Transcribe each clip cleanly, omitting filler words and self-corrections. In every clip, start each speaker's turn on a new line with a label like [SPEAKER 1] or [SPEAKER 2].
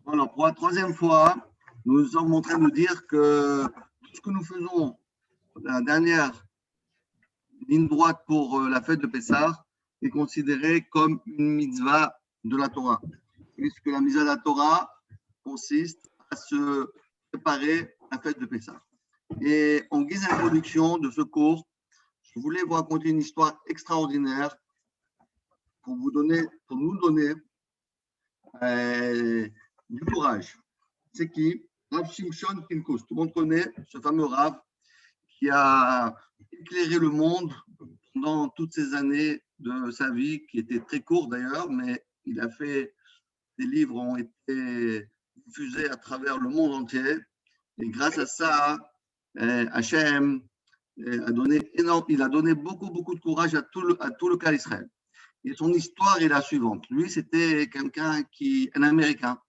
[SPEAKER 1] Voilà, pour la troisième fois, nous sommes en train de dire que tout ce que nous faisons, la dernière ligne droite pour la fête de Pessah, est considéré comme une mitzvah de la Torah. Puisque la mitzvah de la Torah consiste à se préparer à la fête de Pessah. Et en guise d'introduction de ce cours, je voulais vous raconter une histoire extraordinaire pour nous donner du courage. C'est qui? Rav Shimshon Pinkus. Tout le monde connaît ce fameux Rav qui a éclairé le monde pendant toutes ces années de sa vie, qui étaient très courtes d'ailleurs, mais il a fait, des livres ont été diffusés à travers le monde entier. Et grâce à ça, Hachem il a donné beaucoup de courage à tout le cas d'Israël. Et son histoire est la suivante. Lui, c'était un Américain,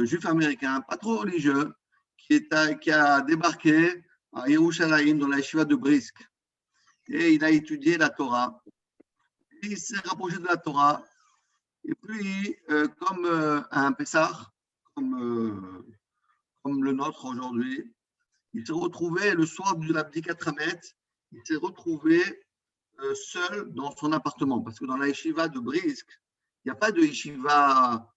[SPEAKER 1] juif américain, pas trop religieux, qui a débarqué à Yerushalayim, dans la yeshiva de Brisk. Et il a étudié la Torah. Et il s'est rapproché de la Torah. Et puis, comme un Pessah, comme le nôtre aujourd'hui, il s'est retrouvé le soir de l'Abdikat Hamet, il s'est retrouvé seul dans son appartement. Parce que dans la yeshiva de Brisk, il n'y a pas de yeshiva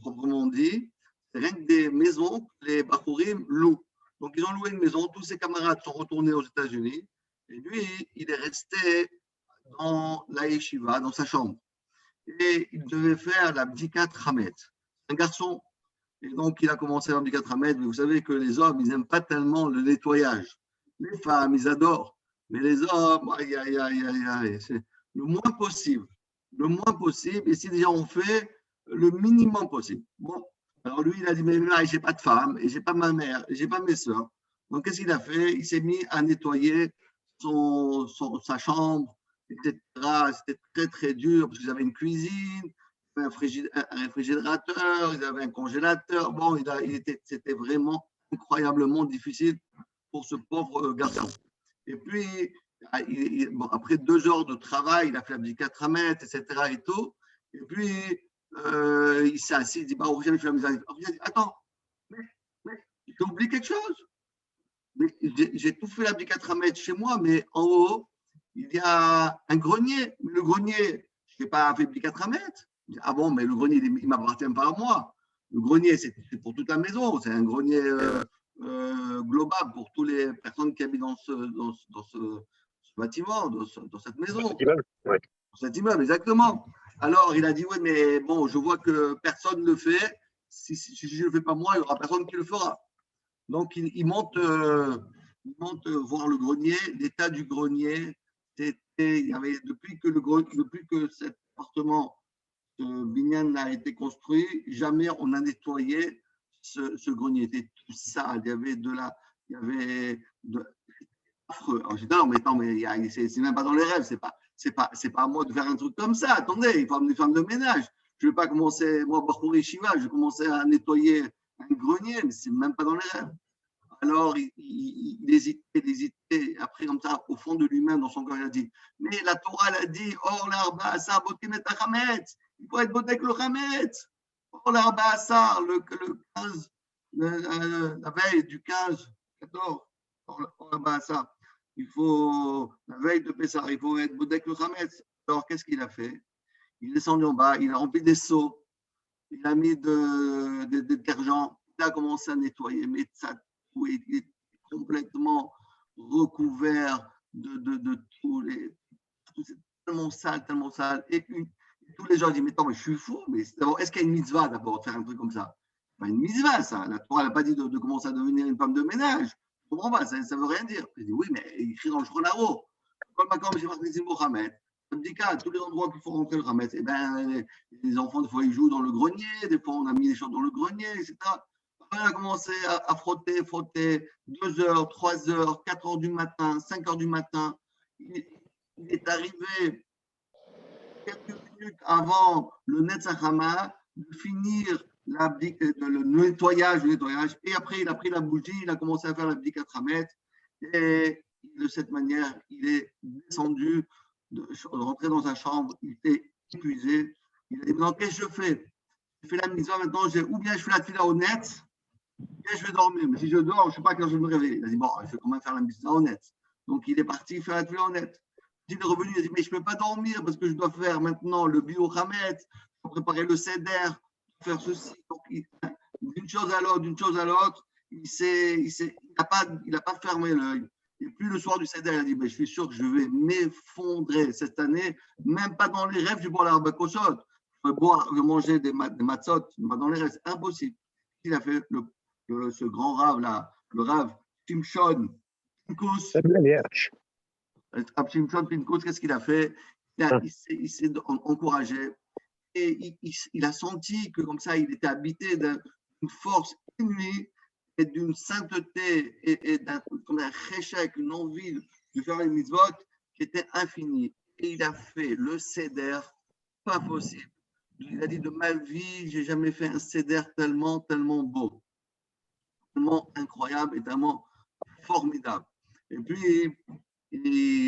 [SPEAKER 1] proprement dit, c'est rien que des maisons que les Bachurim louent. Donc, ils ont loué une maison, tous ses camarades sont retournés aux États-Unis, et lui, il est resté dans la yeshiva, dans sa chambre. Et il devait faire l'Abdikat Hamet. Un garçon. Et donc, il a commencé l'Abdikat Hamet, mais vous savez que les hommes, ils n'aiment pas tellement le nettoyage. Les femmes, ils adorent. Mais les hommes, c'est le moins possible. Le moins possible. Et si déjà on fait le minimum possible. Bon, alors lui, il a dit, mais là, j'ai pas de femme, et j'ai pas ma mère, et j'ai pas mes soeurs. Donc, qu'est-ce qu'il a fait? Il s'est mis à nettoyer sa chambre, etc. C'était très dur, parce qu'ils avaient une cuisine, un réfrigérateur, ils avaient un congélateur. Bon, c'était vraiment incroyablement difficile pour ce pauvre garçon. Et puis, après 2 heures de travail, il a fait l'Abdikat Hamet, etc. et tout. Et puis, il s'est assis, il dit, bah, il fait la misère. Il dit, attends, mais j'ai oublié quelque chose. J'ai tout fait l'Abdikat Hamet chez moi, mais en haut, il y a un grenier. Mais le grenier, je n'ai pas fait l'Abdikat Hamet. Ah bon, mais le grenier, il ne m'appartient pas à moi. Le grenier, c'est pour toute la maison. C'est un grenier global pour toutes les personnes qui habitent dans ce bâtiment, dans cette maison. Dans cet immeuble, ouais. Dans cet immeuble, exactement. Alors, il a dit, oui, mais bon, je vois que personne ne le fait. Si je ne le fais pas moi, il n'y aura personne qui le fera. Donc, il monte voir le grenier. L'état du grenier, il y avait, depuis que cet appartement, ce binyan a été construit, jamais on a nettoyé ce grenier. Il était tout sale. Il y avait affreux. Alors, j'ai dit, non, mais c'est même pas dans les rêves. C'est pas à moi de faire un truc comme ça. Attendez, il faut amener des femmes de ménage. Je ne vais pas commencer, moi, Bachouri Shiva, je vais commencer à nettoyer un grenier, mais c'est même pas dans les rêves. Alors, il hésitait. Après, comme ça, au fond de lui-même, dans son cœur, il a dit, mais la Torah, elle a dit, or l'arba, ça, botim et hametz. Il faut être bodek le hametz. Or l'arba, ça, le 15, la veille du 15, 14, or l'arba, ça. Il faut, la veille de Pessah, il faut être bodek le hametz. Alors, qu'est-ce qu'il a fait? Il est descendu en bas, il a rempli des seaux, il a mis de détergent, il a commencé à nettoyer, mais ça, il est complètement recouvert de tous les. C'est tellement sale. Et tous les gens disent, mais attends, mais je suis fou, mais est-ce qu'il y a une mitzvah d'abord de faire un truc comme ça? Pas une mitzvah, ça. La Torah n'a pas dit de commencer à devenir une femme de ménage. Je comprends pas, ça ne veut rien dire. Je dis, oui, mais il écrit dans le Shulchan Aruch. Comme j'ai marqué Zimbo Hamet, tous les endroits qu'il faut rentrer le Hamet, eh ben, les enfants, des fois, ils jouent dans le grenier, des fois, on a mis les choses dans le grenier, etc. On a commencé à frotter, 2 heures, 3 heures, 4 heures du matin, 5 heures du matin. Il est arrivé quelques minutes avant le Netzach Hama de finir le nettoyage, et après il a pris la bougie, il a commencé à faire l'Abdikat Hamet, et de cette manière, il est descendu de rentrer dans sa chambre, il était épuisé. Il a dit, maintenant, qu'est-ce que je fais? Je fais la mitzvah maintenant, ou bien je fais la tefila honnête, ou bien je vais dormir. Mais si je dors, je ne sais pas quand je vais me réveiller. Il a dit, bon, je vais quand même faire la mitzvah honnête. Donc, il est parti faire la tefila honnête. Il est revenu, il a dit, mais je ne peux pas dormir parce que je dois faire maintenant le bio Hametz, je dois préparer le seder, faire ceci. Donc, d'une chose à l'autre, il n'a pas fermé l'œil. Et puis le soir du seder, il a dit, mais je suis sûr que je vais m'effondrer cette année, même pas dans les rêves, je bois l'arbre cochotte. Je vais manger des matzot, pas dans les rêves, c'est impossible. Il a fait ce grand rave là, le rave Shimshon Pinkus. Shimshon Pinkus, qu'est-ce qu'il a fait? Il s'est encouragé et il a senti que comme ça, il était habité d'une force inouïe et d'une sainteté et d'un cheshek, une envie de faire les mitzvot qui était infinie. Et il a fait le seder, pas possible. Il a dit, de ma vie, j'ai jamais fait un seder tellement beau, tellement incroyable et tellement formidable. Et puis,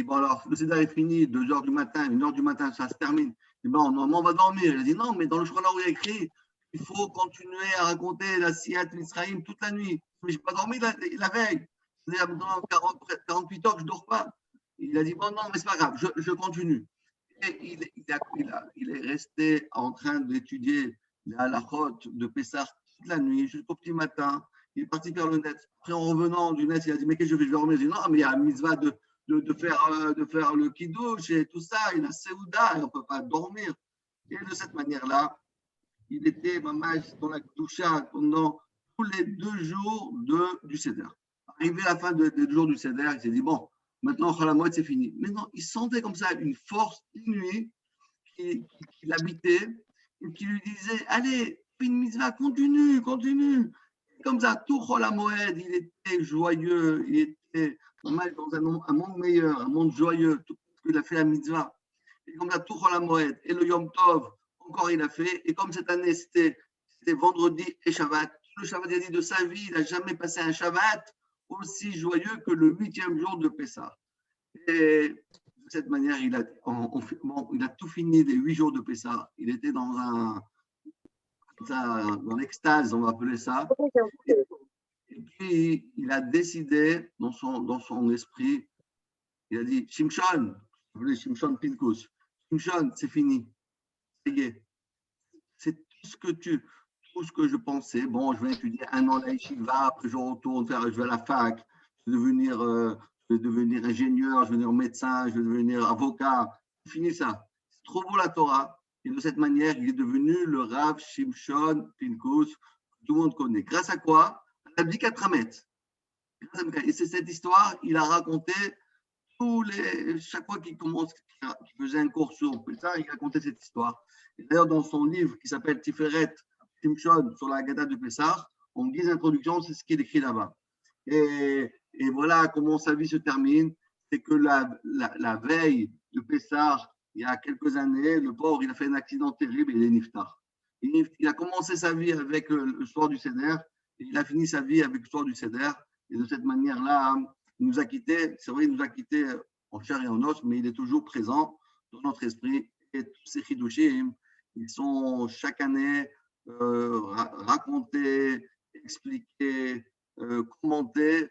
[SPEAKER 1] bon alors, le seder est fini, 2h du matin, 1h du matin, ça se termine. Et bon, normalement, on va dormir. Il a dit, non, mais dans le Shulchan Aruch, il y a écrit, il faut continuer à raconter la Siyat Mitzrayim toute la nuit. Mais je n'ai pas dormi la veille. C'est-à-dire, dans 48 heures que je ne dors pas. Il a dit, bon, non, mais ce n'est pas grave, je continue. Et il est resté en train d'étudier la halachot de Pessah toute la nuit, jusqu'au petit matin. Il est parti faire le net. Après, en revenant du net, il a dit, mais qu'est-ce que je vais dormir? Il a dit, non, mais il y a un mitzvah de faire le kiddush et tout ça. Il a Seouda et on ne peut pas dormir. Et de cette manière-là, il était mamash dans la doucha pendant tous les 2 jours du Seder. Arrivé à la fin des 2 jours du Seder, il s'est dit, bon, maintenant, Chalamot, c'est fini. Mais non, il sentait comme ça une force inouïe qui l'habitait et qui lui disait, allez, fais une mitzvah, continue. Comme ça, tout Chalamot, il était joyeux, il était dans un monde meilleur, un monde joyeux, tout il a fait la mitzvah. Et comme ça, tout Chalamot et le Yom Tov, encore il a fait. Et comme cette année, c'était vendredi et Shabbat, le Shabbat il a dit de sa vie, il n'a jamais passé un Shabbat aussi joyeux que le 8e jour de Pessah. Et de cette manière, il a tout fini des 8 jours de Pessah. Il était dans l'extase, on va appeler ça. Et puis, il a décidé dans son esprit, il a dit, Shimshon, Shimshon Pinkus, Shimshon, c'est fini. C'est tout ce que je pensais. Bon, je vais étudier 1 an à l'Yeshiva, après je retourne je vais à la fac, je vais devenir ingénieur, je vais devenir médecin, je vais devenir avocat. Fini ça. C'est trop beau la Torah. Et de cette manière, il est devenu le Rav Shimshon Pinkus, que tout le monde connaît. Grâce à quoi? À la Bdikat Hamet. Et c'est cette histoire, il a raconté chaque fois qu'il faisait un cours sur ça, il racontait cette histoire. Et d'ailleurs, dans son livre qui s'appelle Tiferet Shimshon sur la Haggadah de Pessah, en guise d'introduction, c'est ce qu'il écrit là-bas. Et voilà comment sa vie se termine. C'est que la veille de Pessah, il y a quelques années, le pauvre, il a fait un accident terrible et il est niftar. Il a commencé sa vie avec le soir du Seder et il a fini sa vie avec le soir du Seder. Et de cette manière-là, il nous a quittés, c'est vrai, il nous a quittés en chair et en os, mais il est toujours présent dans notre esprit. Et tous ces chidushim, ils sont chaque année racontés, expliqués, commentés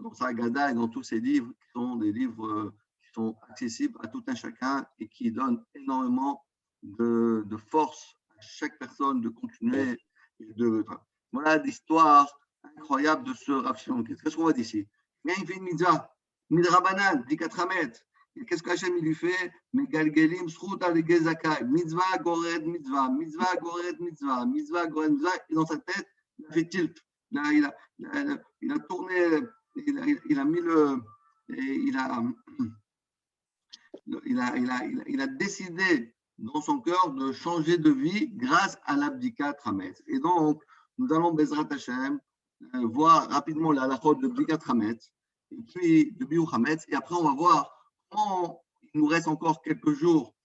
[SPEAKER 1] dans sa Haggadah et dans tous ces livres qui sont des livres qui sont accessibles à tout un chacun et qui donnent énormément de force à chaque personne de continuer. Voilà l'histoire incroyable de ce Rav Shimon. Qu'est-ce qu'on voit d'ici? Mais il fait une mitzvah, midrabanan, 14 mètres. Et qu'est-ce qu'Hachem il lui fait? Megalgelim sruta de gezakai. Mitzvah gored mitzvah, mitzvah gored mitzvah, mitzvah gored mitzvah. Et dans sa tête, il a fait tilt. Il a tourné, il a mis il a décidé dans son cœur de changer de vie grâce à l'abdikat Hametz. Et donc, nous allons, Bezrat Hashem, voir rapidement la halachot de Bdikat Hametz, et puis de Biur Hametz, et après on va voir comment il nous reste encore quelques jours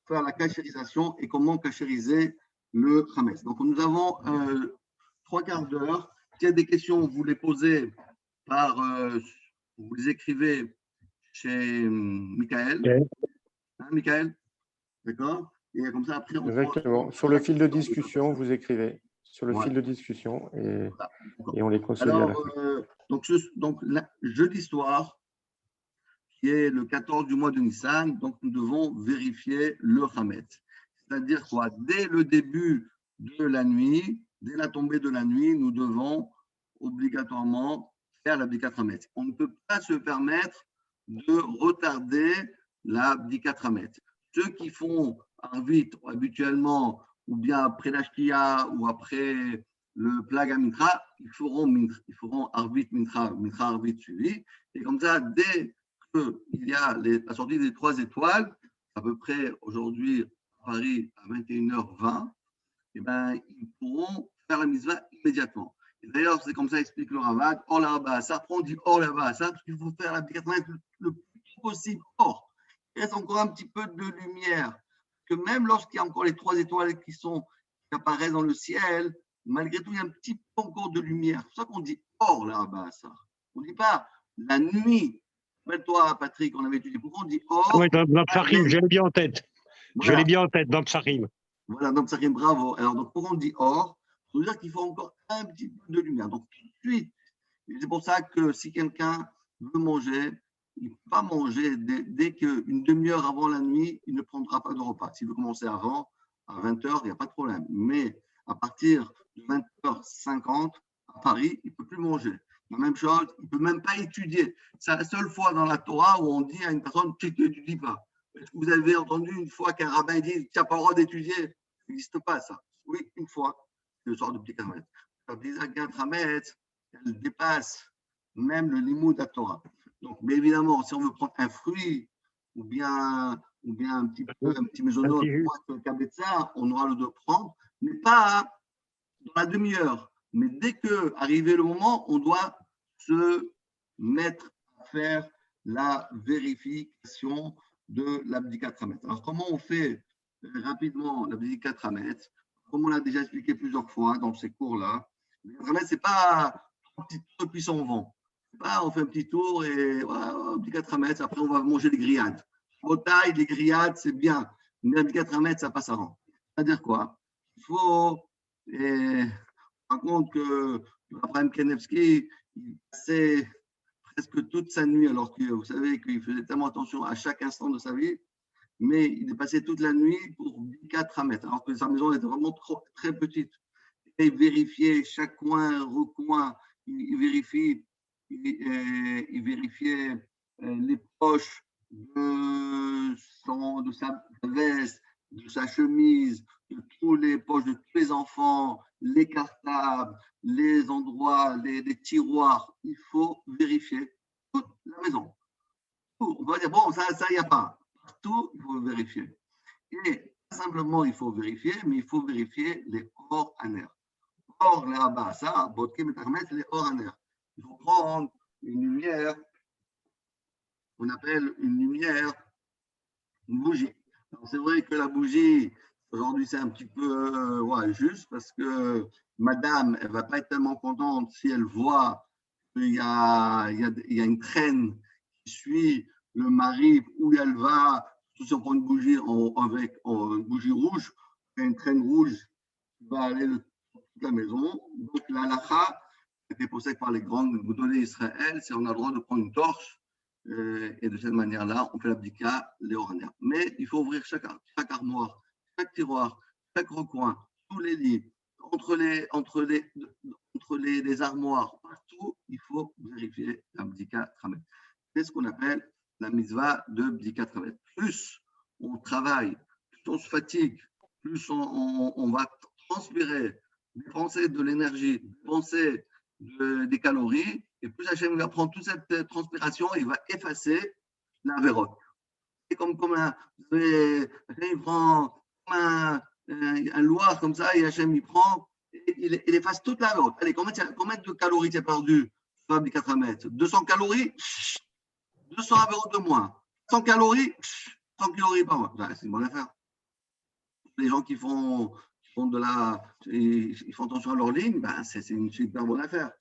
[SPEAKER 1] pour faire la cachérisation et comment cachériser le Hametz. Donc nous avons 3/4 d'heure. S'il y a des questions, vous les posez vous les écrivez chez Michael. Hein, Michael? D'accord? Et comme ça, après, on
[SPEAKER 2] Exactement. Sur le fil de discussion, vous écrivez. Sur le fil de discussion et on les consolide à la fin.
[SPEAKER 1] Donc, jeudi soir, qui est le 14 du mois de Nissan, donc nous devons vérifier le Hametz. C'est-à-dire quoi? Dès le début de la nuit, dès la tombée de la nuit, nous devons obligatoirement faire l'abdicat Hametz. On ne peut pas se permettre de retarder l'abdicat Hametz. Ceux qui font Arvit habituellement, ou bien après l'Ashkia, ou après le Plaga Mincha, ils feront Arvit Mincha, Mincha Arvit suivi. Et comme ça, dès qu'il y a la sortie des 3 étoiles, à peu près aujourd'hui à Paris à 21h20, eh ben, ils pourront faire la mitzvah immédiatement. Et d'ailleurs, c'est comme ça explique le Ravad, Or la Rabba, on dit Or la Rabba, parce qu'il faut faire la 80 le plus possible. Or, il reste encore un petit peu de lumière, que même lorsqu'il y a encore les 3 étoiles qui apparaissent dans le ciel, malgré tout, il y a un petit peu encore de lumière. C'est pour ça qu'on dit Or la Rabba, on ne dit pas la nuit. Rappelle-toi, Patrick, on avait étudié. Pourquoi on dit Or?
[SPEAKER 3] Oui, dans Psachim, je l'ai bien en tête.
[SPEAKER 1] Voilà.
[SPEAKER 3] Je l'ai bien en tête, dans Psachim.
[SPEAKER 1] Voilà, dans Psachim, bravo. Alors, donc, pourquoi on dit Or? Ça veut dire qu'il faut encore un petit peu de lumière. Donc, tout de suite, c'est pour ça que si quelqu'un veut manger, il ne peut pas manger dès qu'une demi-heure avant la nuit, il ne prendra pas de repas. S'il veut commencer avant, à 20h, il n'y a pas de problème. Mais à partir de 20h50, à Paris, il ne peut plus manger. La même chose, il ne peut même pas étudier. C'est la seule fois dans la Torah où on dit à une personne, tu n'étudies pas. Est-ce que vous avez entendu une fois qu'un rabbin dit, tu n'as pas le droit d'étudier? Ça n'existe pas, ça. Oui, une fois, le soir de Bdika Hametz. La Bdika Hametz, elle dépasse même le limoud à Torah. Donc, mais évidemment, si on veut prendre un fruit ou bien un petit maisonnot, on aura le droit de prendre, mais pas dans la demi-heure. Mais dès que arrivé le moment, on doit se mettre à faire la vérification de l'abdicat Hametz. Alors, comment on fait rapidement l'abdicat Hametz? Comme on l'a déjà expliqué plusieurs fois dans ces cours-là, l'abdicat Hametz, ce n'est pas un petit tour depuis son vent. On fait un petit tour et l'abdicat Hametz, après on va manger des grillades. Au taille, les grillades, c'est bien. Mais l'abdicat Hametz, ça passe avant. C'est-à-dire quoi? Il faut. Par contre que Abraham Kanevski, il passait presque toute sa nuit, alors que vous savez qu'il faisait tellement attention à chaque instant de sa vie, mais il est passé toute la nuit pour 4 Hametz, alors que sa maison était vraiment très petite. Et il vérifiait chaque coin, recoin, il vérifiait les poches de sa veste, de sa chemise, de tous les poches de tous les enfants, les cartables, les endroits, les tiroirs. Il faut vérifier toute la maison. Tout. On va dire, bon, ça, il n'y a pas. Partout, il faut vérifier. Et simplement, il faut vérifier, mais il faut vérifier les hors aner. Or, les rabats, ça, Bodkim et Tarmet, les hors aner. Il faut prendre une lumière, on appelle une lumière, une bougie. C'est vrai que la bougie, aujourd'hui, c'est un petit peu juste parce que madame, elle ne va pas être tellement contente si elle voit qu'il y a une traîne qui suit le mari où elle va, si on prend une bougie avec une bougie rouge, il y a une traîne rouge qui va aller de toute la maison. Donc, la halakha était posée par les grandes Goudolé Israël, c'est on a le droit de prendre une torche. Et de cette manière-là, on fait l'abdika léoranaire. Mais il faut ouvrir chaque armoire, chaque tiroir, chaque recoin, tous les lits, entre les armoires, partout, il faut vérifier l'abdika tramet. C'est ce qu'on appelle la mitzvah de bdika tramet. Plus on travaille, plus on se fatigue, plus on va transpirer, dépenser de l'énergie, dépenser des calories, et plus Hachem va prendre toute cette transpiration, il va effacer la vérote. C'est comme Hachem il prend comme un loir comme ça, et Hachem il prend, et il efface toute la vérote. Allez, combien de calories tu as perdu sur les 4 mètres? 200 calories, 200 vérotes de moins. 100 calories, 100 calories par mois. C'est une bonne affaire. Les gens qui font ils font attention à leur ligne, ben c'est une super bonne affaire.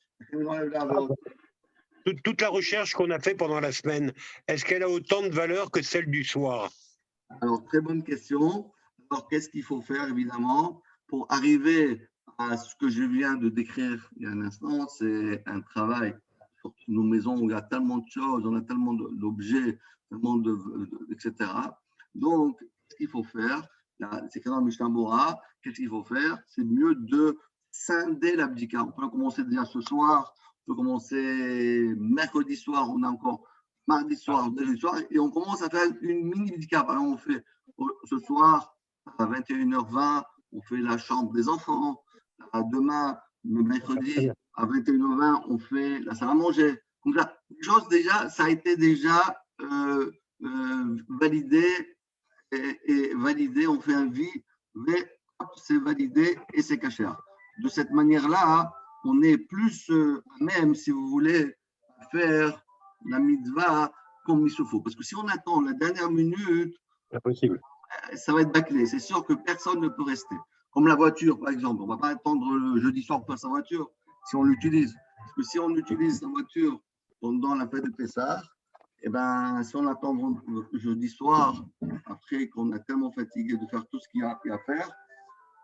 [SPEAKER 3] Toute la recherche qu'on a fait pendant la semaine, est-ce qu'elle a autant de valeur que celle du soir?
[SPEAKER 1] Alors, très bonne question. Alors, qu'est-ce qu'il faut faire, évidemment, pour arriver à ce que je viens de décrire il y a un instant? C'est un travail sur nos maisons où il y a tellement de choses, on a tellement d'objets, tellement etc. Donc, qu'est-ce qu'il faut faire? C'est écrit dans Mishnah Bora. Qu'est-ce qu'il faut faire? C'est mieux de scinder l'abdika. On peut commencer déjà ce soir, on peut commencer mercredi soir, on a encore mardi soir, jeudi soir, et on commence à faire une mini-abdika. Par exemple, on fait ce soir à 21h20, on fait la chambre des enfants. Demain, le mercredi, à 21h20, on fait la salle à manger. Donc là, les choses déjà, ça a été déjà validé et validé, on fait un vie, mais c'est validé et c'est caché. De cette manière-là, on est plus même, si vous voulez, faire la mitzvah comme il se faut. Parce que si on attend la dernière minute,
[SPEAKER 3] Impossible.
[SPEAKER 1] Ça va être bâclé. C'est sûr que personne ne peut rester. Comme la voiture, par exemple. On ne va pas attendre le jeudi soir pour faire sa voiture si on l'utilise. Parce que si on utilise sa voiture pendant la fête de Pessah, eh ben, si on attend jeudi soir, après qu'on a tellement fatigué de faire tout ce qu'il y a à faire,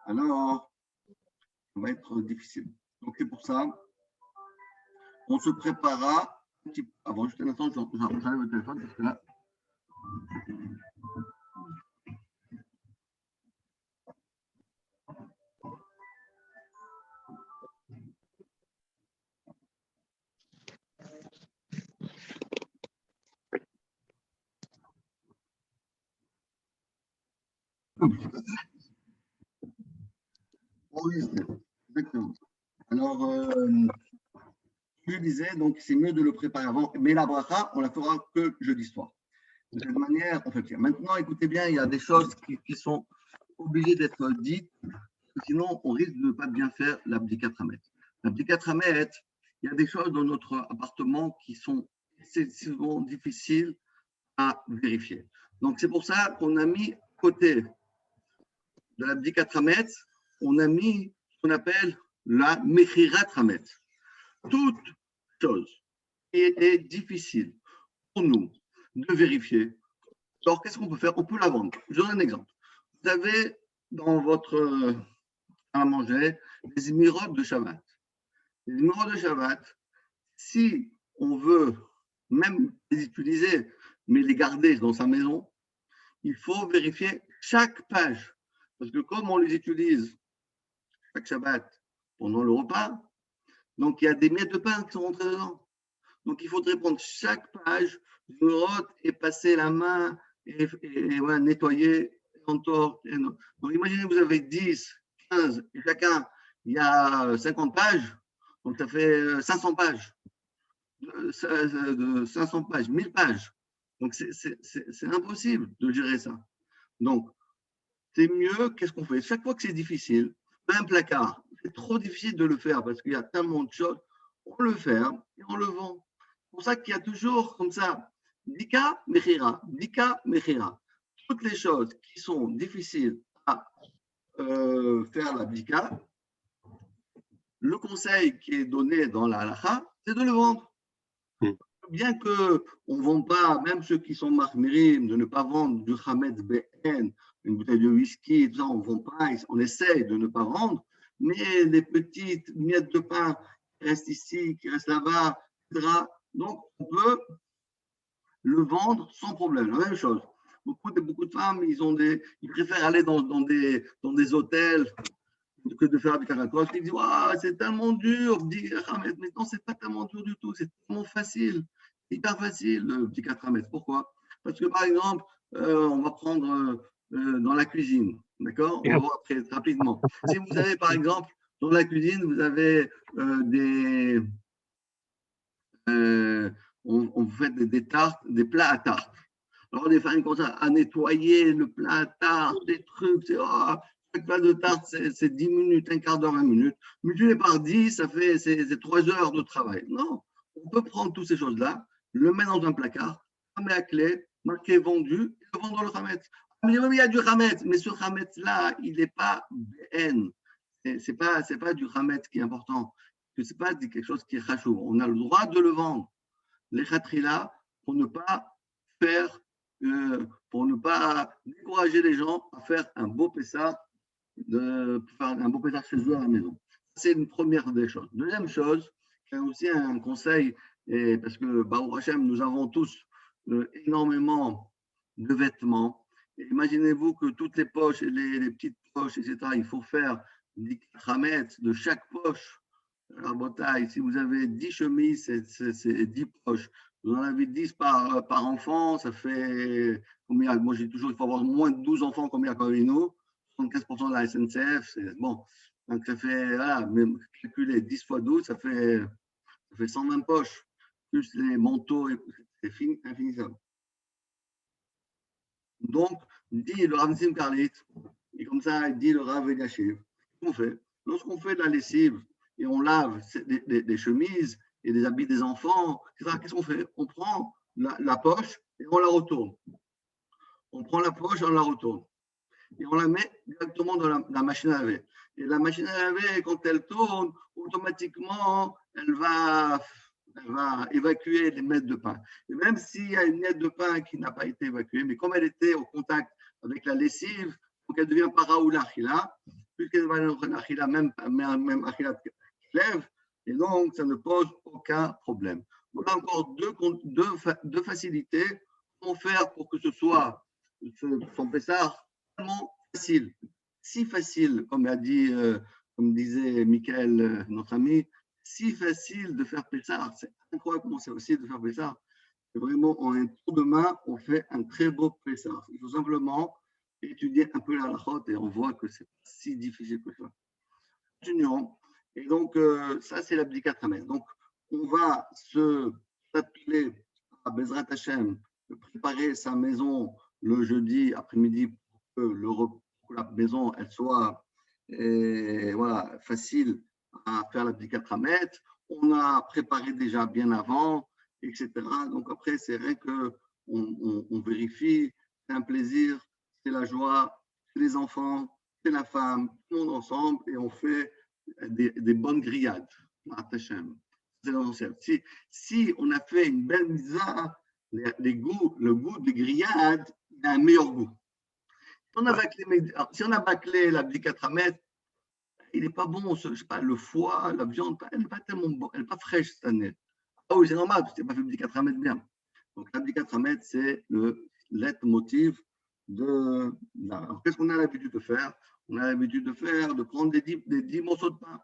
[SPEAKER 1] alors ça va être difficile. Donc c'est pour ça, on se préparera un petit peu avant. Juste un instant, j'enlève le téléphone parce que là. Oui, exactement. Alors, je disais, donc c'est mieux de le préparer avant, mais la bracha, on la fera que jeudi soir. De cette manière, on fait pire. Maintenant, écoutez bien, il y a des choses qui sont obligées d'être dites, sinon on risque de ne pas bien faire l'abdicat Hamet. L'abdicat Hamet, il y a des choses dans notre appartement qui sont excessivement difficiles à vérifier. Donc c'est pour ça qu'on a mis côté de l'abdicat Hamet, on a mis ce qu'on appelle la Mechirat Hamet. Toute chose qui est difficile pour nous de vérifier. Alors, qu'est-ce qu'on peut faire? On peut la vendre. Je donne un exemple. Vous avez dans votre à manger des émeraudes de Shabbat. Les émeraudes de Shabbat, si on veut même les utiliser, mais les garder dans sa maison, il faut vérifier chaque page. Parce que comme on les utilise chaque Shabbat pendant le repas, donc il y a des miettes de pain qui sont rentrées dedans. Donc il faudrait prendre chaque page d'émeraude et passer la main et ouais, nettoyer. Donc imaginez vous avez 10, 15, et chacun, il y a 50 pages, donc ça fait 500 pages. 500 pages, 1000 pages. Donc, c'est impossible de gérer ça. Donc, c'est mieux, qu'est-ce qu'on fait? Chaque fois que c'est difficile, un placard, c'est trop difficile de le faire parce qu'il y a tellement de choses, on le ferme et on le vend. C'est pour ça qu'il y a toujours comme ça, Dika, Mechira, Dika, Mechira. Toutes les choses qui sont difficiles à faire la Dika, le conseil qui est donné dans la halakha, c'est de le vendre. Bien qu'on ne vend pas, même ceux qui sont marmirim, de ne pas vendre du Hametz BN, une bouteille de whisky, tout ça, on ne vend pas, on essaye de ne pas vendre, mais les petites miettes de pain qui restent ici, qui restent là-bas, etc. Donc, on peut le vendre sans problème. La même chose. Beaucoup de femmes, ils préfèrent aller dans des hôtels que de faire du caracol. Ils disent, c'est tellement dur, mais non, c'est pas tellement dur du tout, c'est tellement facile, hyper facile, le petit 4 mètres. Pourquoi? Parce que par exemple, on va prendre dans la cuisine, d'accord? On va voir très rapidement. Si vous avez par exemple, dans la cuisine, vous avez on fait des tartes, des plats à tarte. Alors, des farines comme ça, à nettoyer le plat à tarte, des trucs, chaque plat de tarte, c'est 10 minutes, un quart d'heure, 20 minutes. Multiplié par 10, c'est 3 heures de travail. Non, on peut prendre toutes ces choses-là, le mettre dans un placard, le mettre à clé, marqué vendu, et le vendre dans le Hametz. Mais oui, il y a du Hametz, mais ce Hametz-là, il n'est pas BN. Ce n'est pas du Hametz qui est important. Ce n'est pas quelque chose qui est chachou. On a le droit de le vendre. Les khatrila, pour ne pas faire pour ne pas décourager les gens à faire un beau Pessah, chez eux à la maison. C'est une première des choses. Deuxième chose, j'ai aussi un conseil, parce que Baruch Hashem, nous avons tous énormément de vêtements. Imaginez-vous que toutes les poches, les petites poches, etc., il faut faire 10 km de chaque poche. Alors, Botaï, si vous avez 10 chemises, c'est 10 poches. Vous en avez 10 par enfant, ça fait combien? Moi, j'ai toujours, il faut avoir moins de 12 enfants comme il y a nous. 75% de la SNCF, c'est bon. Donc, ça fait, voilà, même calculer 10 fois 12, ça fait 120 poches, plus les manteaux, c'est infinissable. Donc, dit le Rav Nissim Karlit, et comme ça, il dit le Rav Eliashiv, qu'est-ce qu'on fait? Lorsqu'on fait de la lessive et on lave des chemises et des habits des enfants, qu'est-ce qu'on fait? On prend la poche et on la retourne. On prend la poche et on la retourne. Et on la met directement dans la machine à laver. Et la machine à laver, quand elle tourne, automatiquement, elle va évacuer les miettes de pain. Et même s'il y a une miette de pain qui n'a pas été évacuée, mais comme elle était au contact avec la lessive, donc elle devient paraoula achila, puisqu'elle va être achila, même achila qui lève, et donc ça ne pose aucun problème. Voilà encore deux facilités comment faire pour que ce soit son pessar tellement facile, si facile, comme comme disait Michael, notre ami, si facile de faire Pessah. C'est incroyable comment c'est facile de faire Pessah. C'est vraiment, en un tour de main, on fait un très beau Pessah. Il faut simplement étudier un peu la halachot et on voit que c'est pas si difficile que ça. Continuons. Et donc, ça, c'est l'abdikat Hametz. Donc, on va s'atteler à Bezrat Hashem, de préparer sa maison le jeudi après-midi pour que la maison elle soit voilà, facile à faire l'abdikat Hametz. On a préparé déjà bien avant, etc. Donc après, c'est vrai qu'on vérifie, c'est un plaisir, c'est la joie, c'est les enfants, c'est la femme, tout le monde ensemble, et on fait des bonnes grillades. C'est l'essentiel. Si on a fait une belle mitzvah, le goût des grillades a un meilleur goût. Si on a bâclé l'abdikat Hametz, il n'est pas bon, je sais pas, le foie, la viande, elle n'est pas tellement bonne, elle n'est pas fraîche cette année. Ah oui, c'est normal, parce que tu n'as pas fait l'abdikat Hametz bien. Donc l'abdikat Hametz, c'est le leitmotiv de. Alors, qu'est-ce qu'on a l'habitude de faire? On a l'habitude de prendre des 10 morceaux de pain.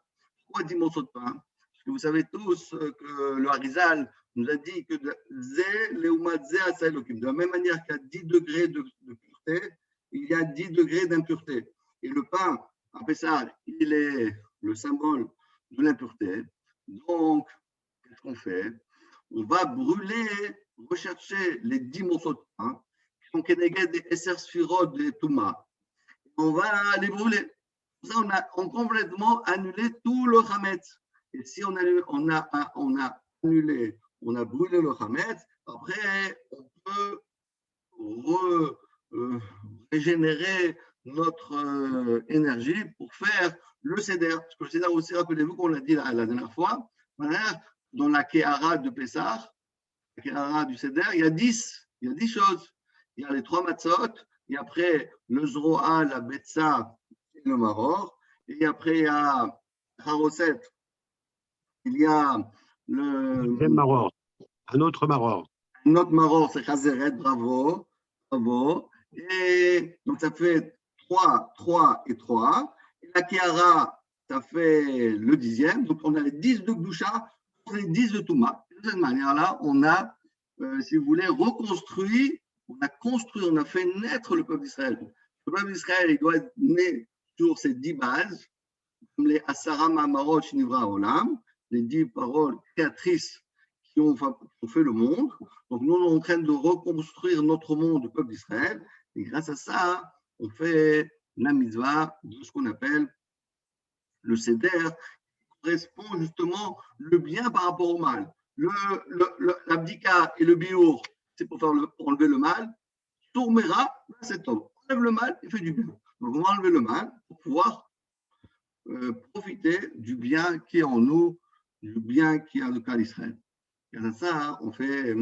[SPEAKER 1] Pourquoi 10 morceaux de pain? Parce que vous savez tous que le Harizal nous a dit que de la même manière qu'il y a 10 degrés de pureté, il y a 10 degrés d'impureté. Et le pain, après ça, il est le symbole de l'impureté. Donc, qu'est-ce qu'on fait? On va brûler, rechercher les 10 morceaux de pain qui sont des Esser Sfirot de Touma. On va les brûler. Ça, on a complètement annulé tout le Hametz. Et si on a annulé, on a brûlé le Hametz, après, on peut régénérer notre énergie pour faire le Seder. Parce que le Seder aussi, rappelez-vous qu'on l'a dit la dernière fois, dans la Kehara de Pessah, la Kehara du Seder, il y a 10 choses. Il y a les 3 matzot, et après le Zroa, la Betsa et le Maror. Et après, il y a Haroset, il y a
[SPEAKER 3] Deuxième Maror, un autre Maror.
[SPEAKER 1] Un autre Maror, c'est Chazeret, bravo. Et donc, ça fait 3 et 3. Et la Kiara, ça fait le 10e. Donc, on a les 10 de Gdusha, les 10 de Touma. De cette manière-là, on a, si vous voulez, reconstruit, on a fait naître le peuple d'Israël. Le peuple d'Israël, il doit être né sur ces 10 bases, comme les Asara Ma'amarot Shnivra Olam, les 10 paroles créatrices qui ont fait le monde. Donc, nous, on est en train de reconstruire notre monde, le peuple d'Israël. Et grâce à ça, on fait la mitzvah de ce qu'on appelle le Seder, qui correspond justement le bien par rapport au mal. L'abdika et le biour, c'est pour enlever le mal. Tourmera, c'est homme. Enlève le mal, il fait du bien. Donc, on va enlever le mal pour pouvoir profiter du bien qui est en nous, du bien qui est dans le cas d'Israël. Et à ça, on fait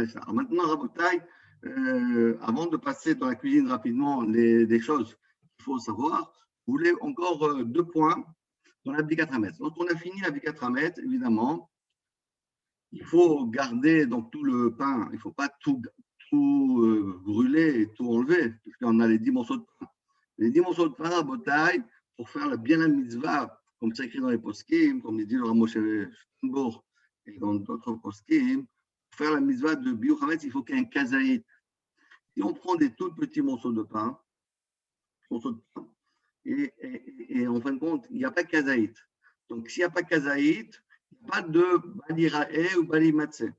[SPEAKER 1] ça. Alors maintenant, Rabotai, avant de passer dans la cuisine rapidement des choses qu'il faut savoir, je voulais encore 2 points dans l'abdicat Hametz. Donc, on a fini l'abdicat Hametz, évidemment. Il faut garder donc tout le pain, il ne faut pas tout brûler et tout enlever, parce qu'on a les 10 morceaux de pain. Les 10 morceaux de pain à Botaï, pour faire bien la mitzvah, comme c'est écrit dans les poskim, comme il dit le Rav Steinbourg et dans d'autres poskim, pour faire la mitzvah de Biur Hametz, il faut qu'il y ait un kazaït. Si on prend des tout petits morceaux de pain, et en fin de compte, il n'y a pas de kazaït. Donc, s'il n'y a pas de kazaït, il n'y a pas de bali rae ou bali matzeh.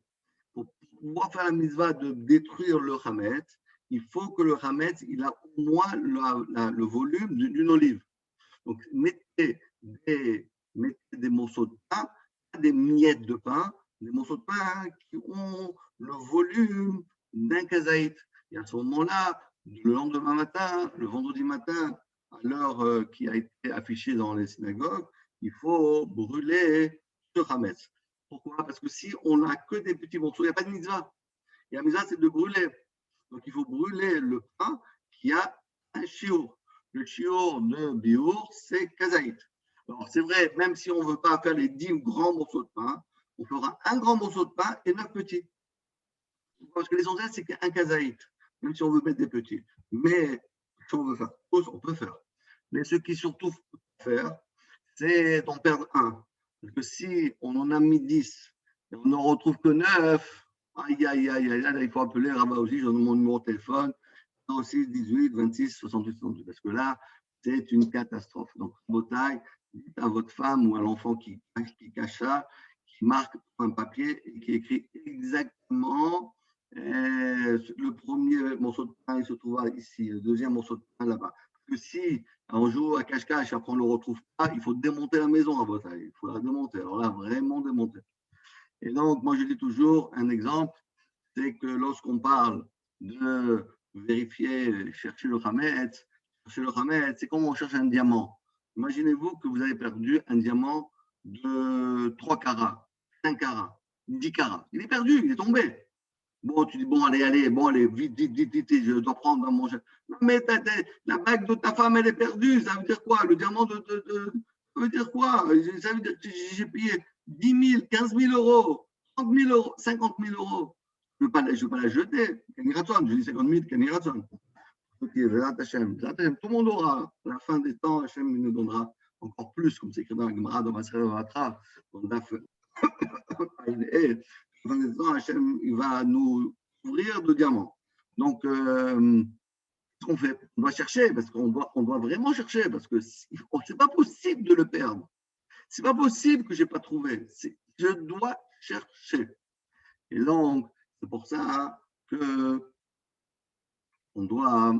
[SPEAKER 1] Pour pouvoir faire la mitzvah de détruire le hametz, il faut que le hametz il a au moins le volume d'une olive. Donc, mettez des morceaux de pain, des miettes de pain, des morceaux de pain qui ont le volume d'un kazaït. Et à ce moment-là, le lendemain matin, le vendredi matin, à l'heure qui a été affichée dans les synagogues, il faut brûler ce hametz. Pourquoi? Parce que si on n'a que des petits morceaux, il n'y a pas de mitzvah. Et la mitzvah, c'est de brûler. Donc, il faut brûler le pain qui a un chiour. Le chiour de Biour, c'est kazaït. Alors, c'est vrai, même si on ne veut pas faire les 10 grands morceaux de pain, on fera un grand morceau de pain et 9 petits. Parce que l'essentiel, c'est qu'un kazaït, même si on veut mettre des petits. Mais si on veut faire tous, on peut faire. Mais ce qui surtout faut faire, c'est d'en perdre un. Parce que si on en a mis 10 et on n'en retrouve que 9, aïe, aïe, aïe, aïe, là, il faut appeler Rabat aussi, je donne mon numéro de téléphone, 06 18 26 68 68. Parce que là, c'est une catastrophe. Donc, Botaï, dites à votre femme ou à l'enfant qui cache ça, qui marque un papier et qui écrit exactement le premier morceau de pain, il se trouve ici, le deuxième morceau de pain là-bas. Parce que si on joue à cache-cache et après on ne le retrouve pas, il faut démonter la maison à Botaï. Il faut la démonter. Alors là, vraiment démonter. Et donc, moi, je dis toujours un exemple, c'est que lorsqu'on parle de vérifier, chercher le hametz, c'est comme on cherche un diamant. Imaginez-vous que vous avez perdu un diamant de 3 carats, 5 carats, 10 carats. Il est perdu, il est tombé. Bon, tu dis, bon, allez, vite, je dois prendre dans mon jeu. Non, mais la bague de ta femme, elle est perdue. Ça veut dire quoi? Le diamant ça veut dire quoi? Ça veut dire que j'ai payé 10 000, 15 000 euros, 30 000 euros, 50 000 euros. Je ne veux pas la jeter. Je dis 50 000, Keniraton. Ok, tout le monde aura. À la fin des temps, Hachem nous donnera encore plus, comme c'est écrit dans la Gemara, dans Maseret Vatra, dans le Daf. Dans les temps, Hachem, il va nous ouvrir de diamants. Donc, qu'est-ce qu'on fait? On doit chercher, parce qu'on doit vraiment chercher, parce que c'est pas possible de le perdre. C'est pas possible que je n'ai pas trouvé. Je dois chercher. Et donc, c'est pour ça que on doit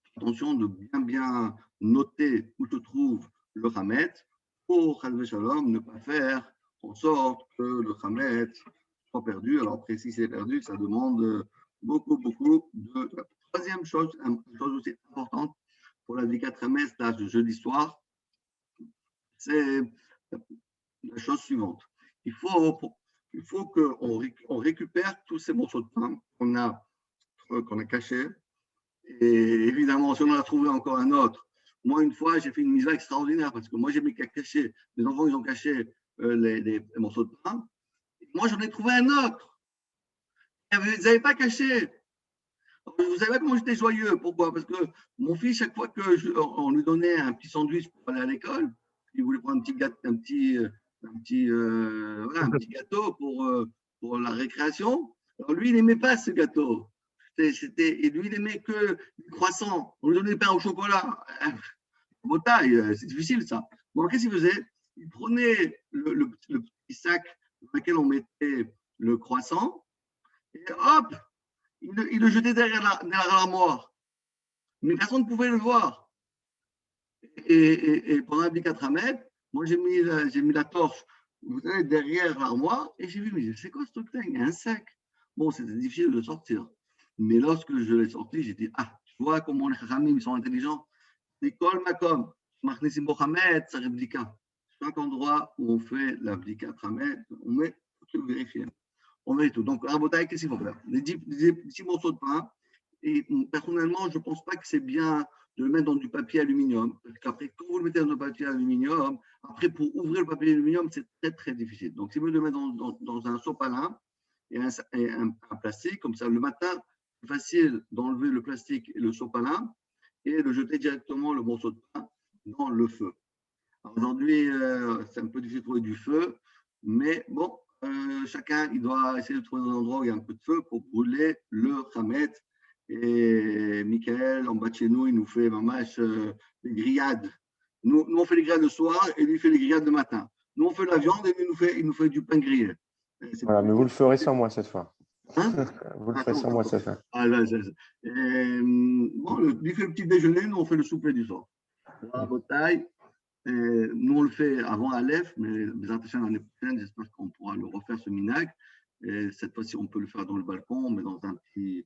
[SPEAKER 1] faire attention de bien noter où se trouve le hametz pour, Shalom, ne pas faire en sorte que le hametz soit perdu. Alors après, si c'est perdu, ça demande beaucoup de... La troisième chose, une chose aussi importante pour la Vikat Hametz, là, de jeudi soir, c'est la chose suivante. Il faut qu'on récupère tous ces morceaux de pain qu'on a cachés. Et évidemment, si on en a trouvé encore un autre, moi, une fois, j'ai fait une mise extraordinaire parce que moi, j'ai mis caché. Les enfants, ils ont caché les morceaux de pain. Moi, j'en ai trouvé un autre. Ils n'avaient pas caché. Vous savez comment j'étais joyeux? Pourquoi? Parce que mon fils, chaque fois qu'on lui donnait un petit sandwich pour aller à l'école, il voulait prendre un petit gâteau pour la récréation. Alors lui, il n'aimait pas ce gâteau. Et lui, il n'aimait que les croissants. On lui donnait le pain au chocolat. Botaï, c'est difficile ça. Bon, qu'est-ce qu'il faisait? Il prenait le petit sac dans lequel on mettait le croissant et hop, il le jetait derrière l'armoire. Mais personne ne pouvait le voir. Et pendant la Bikat Hametz, moi j'ai mis la torche, vous savez, derrière l'armoire et j'ai vu, mais c'est quoi ce truc-là? Il y a un sac. Bon, c'était difficile de sortir. Mais lorsque je l'ai sorti, j'ai dit, ah, tu vois comment les Khamim sont intelligents. L'école Makom, Machnesim Bohametz, ça répliqua. Chaque endroit où on fait la Bikat Hametz, on met tout vérifier. On met tout. Donc, Rabotaï, qu'est-ce qu'il faut faire? Les 10 morceaux de pain, Et personnellement, je ne pense pas que c'est bien de le mettre dans du papier aluminium. Parce qu'après, quand vous le mettez dans du papier aluminium, après, pour ouvrir le papier aluminium, c'est très, très difficile. Donc, c'est mieux de le mettre dans un sopalin et un plastique. Comme ça, le matin, c'est facile d'enlever le plastique et le sopalin et de jeter directement le morceau de pain dans le feu. Aujourd'hui, c'est un peu difficile de trouver du feu, mais bon, chacun, il doit essayer de trouver un endroit où il y a un peu de feu pour brûler le khamet. Et Michael, en bas de chez nous, il nous fait des grillades. Nous, on fait les grillades le soir et lui fait les grillades le matin. Nous, on fait la viande et lui, il nous fait du pain grillé.
[SPEAKER 2] Voilà, mais vous le ferez sans moi cette fois.
[SPEAKER 1] Hein?
[SPEAKER 2] Vous le ferez sans moi cette fois.
[SPEAKER 1] Ah, là, bon, lui fait le petit déjeuner, nous, on fait le souper du soir. La bataille. Nous, on le fait avant Aleph, mais les intentions l'année prochaine, j'espère qu'on pourra le refaire ce minag. Et cette fois-ci, on peut le faire dans le balcon, mais dans un petit.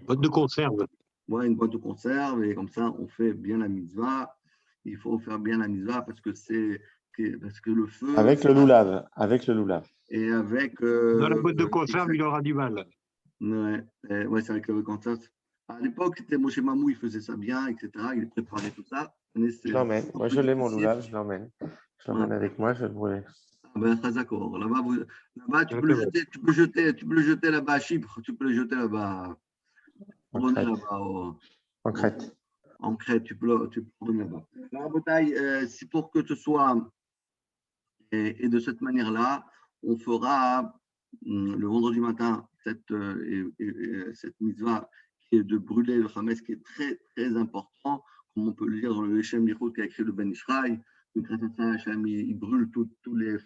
[SPEAKER 3] Boîte de conserve.
[SPEAKER 1] Ouais, une boîte de conserve, et comme ça, on fait bien la mitzvah. Il faut faire bien la mitzvah parce que le feu.
[SPEAKER 2] Avec le loulav. Avec le loulav.
[SPEAKER 1] Et avec.
[SPEAKER 3] Dans la boîte de conserve, il aura du mal.
[SPEAKER 1] Ouais, c'est avec le conserve. À l'époque, c'était Moshe Mamou, il faisait ça bien, etc. Il préparait tout ça.
[SPEAKER 2] Je l'emmène. Moi, je l'ai, mon loulav, je l'emmène. Je l'emmène avec moi, je le brûle.
[SPEAKER 1] Ah ben, très d'accord. Là-bas, tu peux le jeter là-bas à Chypre, tu peux le jeter là-bas.
[SPEAKER 2] En Crète.
[SPEAKER 1] En Crète, tu peux le donner là-bas. La bataille, c'est pour que ce soit. Et de cette manière-là, on fera le vendredi matin cette mitzvah qui est de brûler le Hametz, qui est très, très important, comme on peut le lire dans le Leshem Yichud qui a écrit le Ben Ishraï. Hachem, il brûle toutes les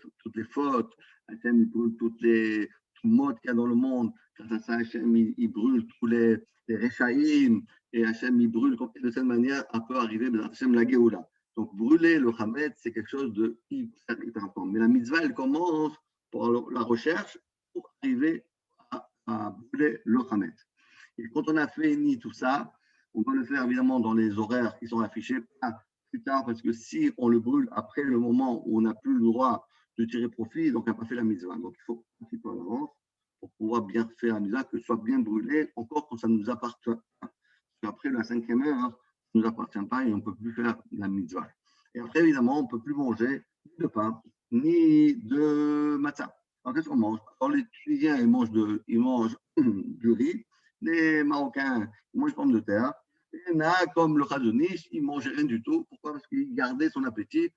[SPEAKER 1] fautes, Hachem, il brûle toutes les modes qu'il y a dans le monde, Hachem, il brûle tous les Rechaïm, et Hachem, il brûle de cette manière, un peu arriver Hachem la Géoula. Donc, brûler le Hametz, c'est quelque chose de hyper important. Mais la mitzvah, elle commence par la recherche pour arriver à brûler le Hametz. Et quand on a fini tout ça, on doit le faire évidemment dans les horaires qui sont affichés, pas plus tard, parce que si on le brûle après le moment où on n'a plus le droit de tirer profit, donc on n'a pas fait la mitzvah. Donc, il faut un petit peu en avance pour pouvoir bien faire la mitzvah, que ce soit bien brûlé, encore quand ça nous appartient. Parce qu'après la 5e heure, ça ne nous appartient pas et on ne peut plus faire la mitzvah. Et après, évidemment, on ne peut plus manger ni de pain, ni de matzah. Alors, qu'est-ce qu'on mange? Alors, les Tunisiens, ils mangent du riz. Les Marocains, ils mangent pommes de terre. Et il y en a, comme le Khazonish, il ne mangeait rien du tout. Pourquoi? Parce qu'il gardait son appétit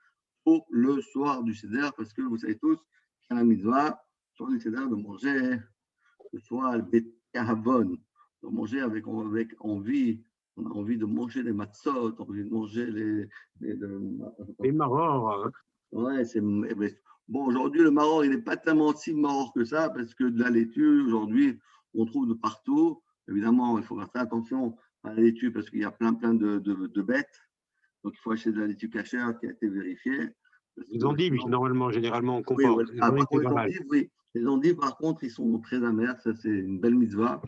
[SPEAKER 1] pour le soir du Seder, parce que vous savez tous qu'il y a la mitzvah, sur le Seder, de manger le soir, le Betkahavon, de manger avec envie. On a envie de manger les matzot, on a envie de manger
[SPEAKER 3] les marors.
[SPEAKER 1] Ouais, bon, aujourd'hui, le maror, il n'est pas tellement si maror que ça, parce que de la laitue, aujourd'hui, on trouve de partout. Évidemment, il faut faire très attention à la laitue, parce qu'il y a plein de bêtes. Donc, il faut acheter de la laitue cachère qui a été vérifiée.
[SPEAKER 3] Les endives, normalement, généralement, on comprend.
[SPEAKER 1] Oui, oui. Les endives, par contre, ils sont très amers. Ça, c'est une belle mitzvah.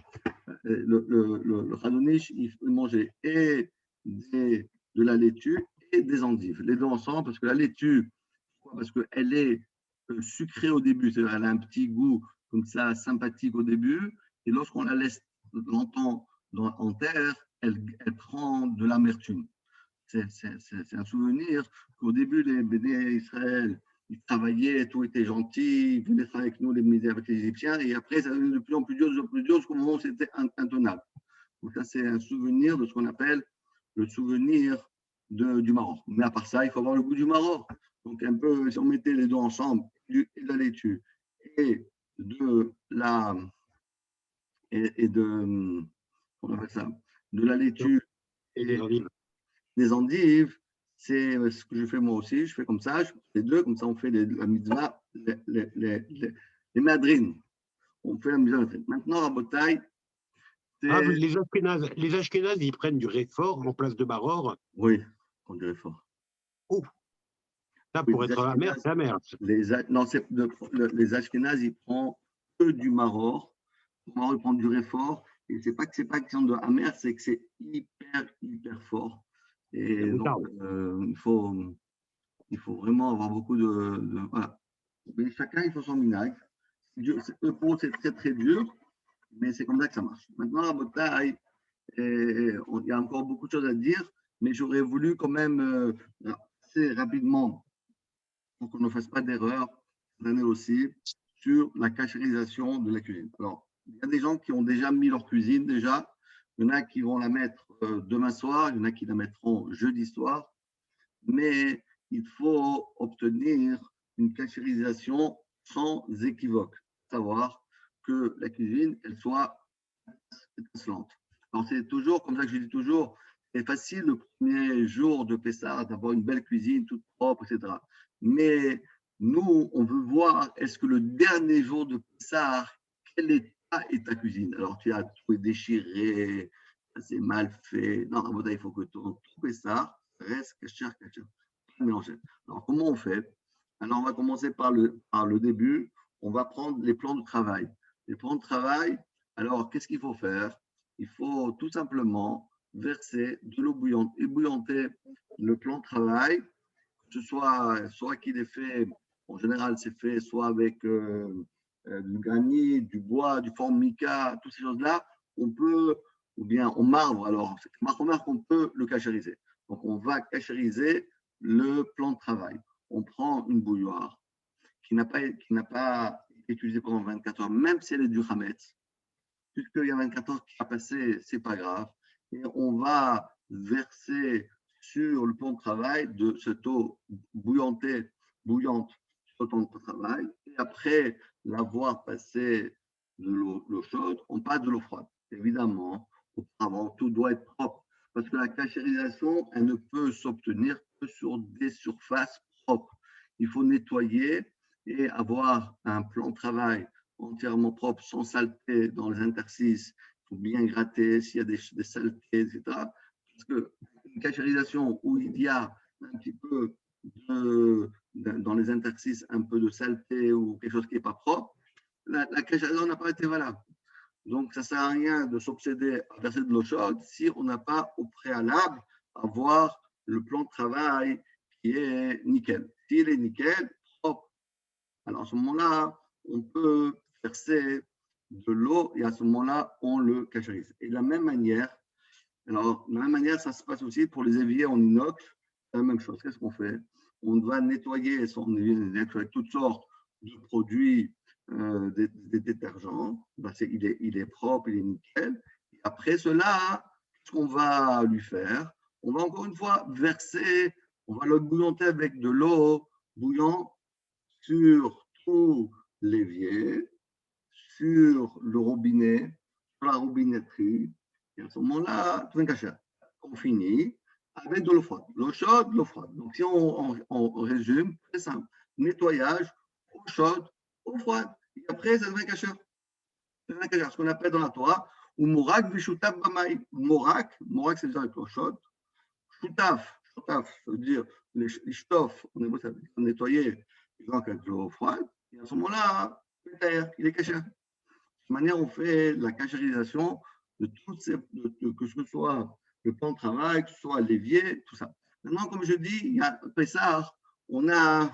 [SPEAKER 1] Le Khazonish, il mangeait et de la laitue et des endives. Les deux ensemble, parce que la laitue, parce qu'elle est sucrée au début, c'est-à-dire elle a un petit goût comme ça, sympathique au début, et lorsqu'on la laisse longtemps en terre, elle prend de l'amertume. C'est un souvenir qu'au début, les Béné Israël, ils travaillaient, tout était gentil, ils venaient travailler avec nous, avec les Égyptiens, et après, ça devenait de plus en plus dur, jusqu'au moment où c'était intenable. Donc ça, c'est un souvenir de ce qu'on appelle le souvenir du Maroc. Mais à part ça, il faut avoir le goût du Maroc. Donc un peu, si on mettait les deux ensemble, de la laitue et de la on appelle ça, de la laitue et des endives, c'est ce que je fais moi aussi. Je fais comme ça, je fais les deux, comme ça on fait la mitzvah, les madrines. On fait la mitzvah. Maintenant, à Botaï,
[SPEAKER 3] les Ashkénazes, ils prennent du réfort en place de maror.
[SPEAKER 1] Oui, on dirait fort.
[SPEAKER 3] Oh. Ça, pour être amer, c'est amer.
[SPEAKER 1] Les Ashkénazes, ils prennent que du maror. Le maror, ils prennent du réfort. Et c'est pas question de amer, c'est que c'est hyper fort. Et donc, il faut vraiment avoir beaucoup voilà. Mais chacun, il faut son minag. Pour eux, c'est très dur. Mais c'est comme ça que ça marche. Maintenant, la bataille, il y a encore beaucoup de choses à dire, mais j'aurais voulu quand même assez rapidement, pour qu'on ne fasse pas d'erreur, cette année aussi, sur la cachérisation de la cuisine. Alors, il y a des gens qui ont déjà mis leur cuisine, déjà. Il y en a qui vont la mettre demain soir, il y en a qui la mettront jeudi soir. Mais il faut obtenir une cachérisation sans équivoque, savoir que la cuisine, elle soit étincelante. Alors, c'est toujours, comme ça que je dis toujours, c'est facile le premier jour de Pessah d'avoir une belle cuisine toute propre, etc. Mais nous, on veut voir, est-ce que le dernier jour de Pessah, quel état est ta cuisine? Alors, tu as tout déchiré, c'est mal fait. Non, il faut que ton Pessah reste caché. Mélanger. Alors, comment on fait? Alors, on va commencer par le début. On va prendre les plans de travail. Les plans de travail, alors, qu'est-ce qu'il faut faire? Il faut tout simplement verser de l'eau bouillante, ébouillanter le plan de travail, que ce soit qu'il est fait, en général, c'est fait soit avec du granit, du bois, du formica, toutes ces choses-là, on peut, ou bien en marbre, alors, c'est marbre qu'on peut le cachériser. Donc, on va cachériser le plan de travail. On prend une bouilloire qui n'a pas été utilisée pendant 24 heures, même si elle est du Hametz, puisqu'il y a 24 heures qui a passé, c'est pas grave. Et on va verser sur le plan de travail de cette eau bouillante sur le plan de travail. Et après l'avoir passé de l'eau chaude, on passe de l'eau froide. Évidemment, avant tout doit être propre. Parce que la cachérisation, elle ne peut s'obtenir que sur des surfaces propres. Il faut nettoyer et avoir un plan de travail entièrement propre, sans saleté dans les interstices. Il faut bien gratter s'il y a des saletés, etc. Parce qu'une cachérisation où il y a un petit peu dans les interstices un peu de saleté ou quelque chose qui n'est pas propre, la cachérisation n'a pas été valable. Donc, ça ne sert à rien de s'obséder à verser de l'eau chaude si on n'a pas au préalable avoir le plan de travail qui est nickel. S'il est nickel, propre, alors à ce moment-là, on peut verser de l'eau et à ce moment-là, on le cachérise. Et de la même manière, ça se passe aussi pour les éviers en inox. C'est la même chose. Qu'est-ce qu'on fait? On doit nettoyer son évier avec toutes sortes de produits, des détergents. Il est propre, il est nickel. Et après cela, qu'est-ce qu'on va lui faire? On va encore une fois verser, on va le bouillanter avec de l'eau bouillante sur tout l'évier, sur le robinet, sur la robinetterie. Et à ce moment-là, tout est caché. On finit avec de l'eau froide. L'eau chaude, l'eau froide. Donc, si on résume, très simple. Nettoyage, eau chaude, eau froide. Et après, ça devient caché. Ce qu'on appelle dans la Torah, ou morak vishutaf bamaï. Morak, c'est déjà avec l'eau chaude. Shutaf, ça veut dire les shtofs, on est nettoyer avec l'eau froide. Et à ce moment-là, il est caché. De cette manière, on fait la cachérisation de toutes ces, que ce soit le plan de travail, que ce soit l'évier, tout ça. Maintenant, comme je dis, il y a Pessah, on a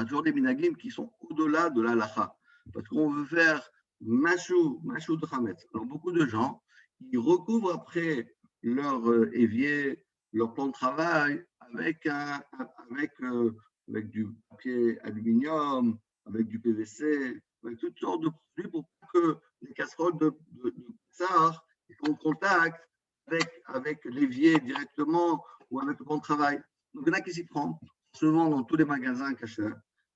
[SPEAKER 1] toujours des minagim qui sont au-delà de la lacha. Parce qu'on veut faire mashou de Hametz. Alors, beaucoup de gens, ils recouvrent après leur évier, leur plan de travail avec du papier aluminium, avec du PVC, avec toutes sortes de produits pour que les casseroles de Pessah soient en contact avec l'évier directement ou avec le plan de travail. Donc, il y en a qui s'y prennent. Se vend dans tous les magasins cachés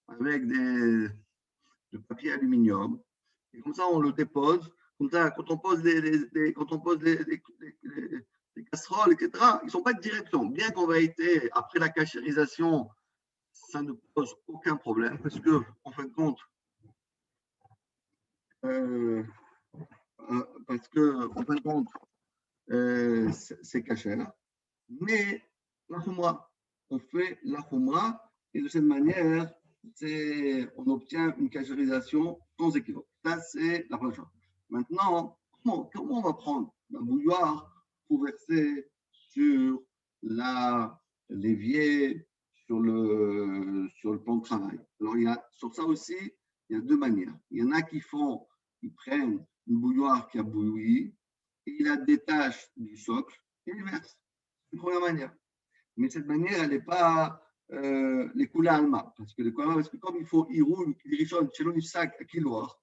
[SPEAKER 1] avec du papier aluminium. Et comme ça, on le dépose. Comme ça, quand on pose les casseroles, etc., ils ne sont pas de direction. Bien qu'en réalité, après la cachérisation, ça ne pose aucun problème parce que, en fin de compte, c'est caché. Mais la khumra, on fait la khumra et de cette manière, on obtient une cachérisation sans équivoque. Ça, c'est la première chose. Maintenant, comment on va prendre la bouilloire pour verser sur l'évier, sur le plan de travail? Alors, il y a sur ça aussi il y a deux manières. Il y en a qui prennent une bouilloire qui a bouilli, et ils la détachent du socle et ils versent. C'est une première manière. Mais cette manière, elle n'est pas les coulées alma. Parce que comme il faut, il roule, il richonne, chez l'onifsac à kiloir,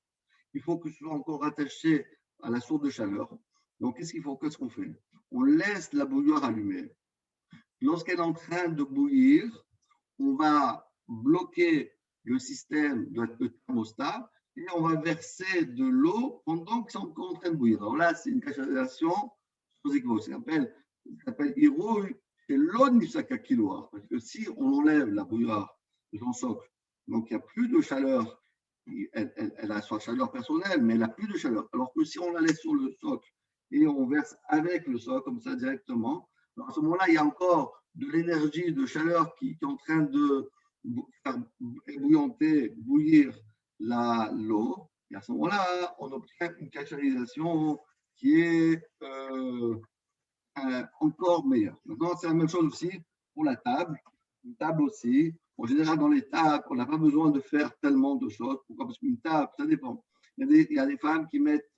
[SPEAKER 1] il faut que ce soit encore rattaché à la source de chaleur. Donc, qu'est-ce qu'on fait? On laisse la bouilloire allumée. Lorsqu'elle est en train de bouillir, on va bloquer le système de thermostat et on va verser de l'eau pendant que c'est encore en train de bouillir. Alors là, c'est une cacherisation sous équivoque. Ça s'appelle Irouille, c'est l'eau de Nifsaka Kiloir. Parce que si on enlève la bouilloire de son socle, donc il n'y a plus de chaleur, elle a sa chaleur personnelle, mais elle n'a plus de chaleur. Alors que si on la laisse sur le socle et on verse avec le socle, comme ça directement, alors à ce moment-là, il y a encore de l'énergie, de chaleur qui est en train de faire bouillir l'eau. Et à ce moment-là, on obtient une cacherisation qui est encore meilleure. Maintenant, c'est la même chose aussi pour la table. Une table aussi. En général, dans les tables, on n'a pas besoin de faire tellement de choses. Pourquoi? Parce qu'une table, ça dépend. Il y a des femmes qui mettent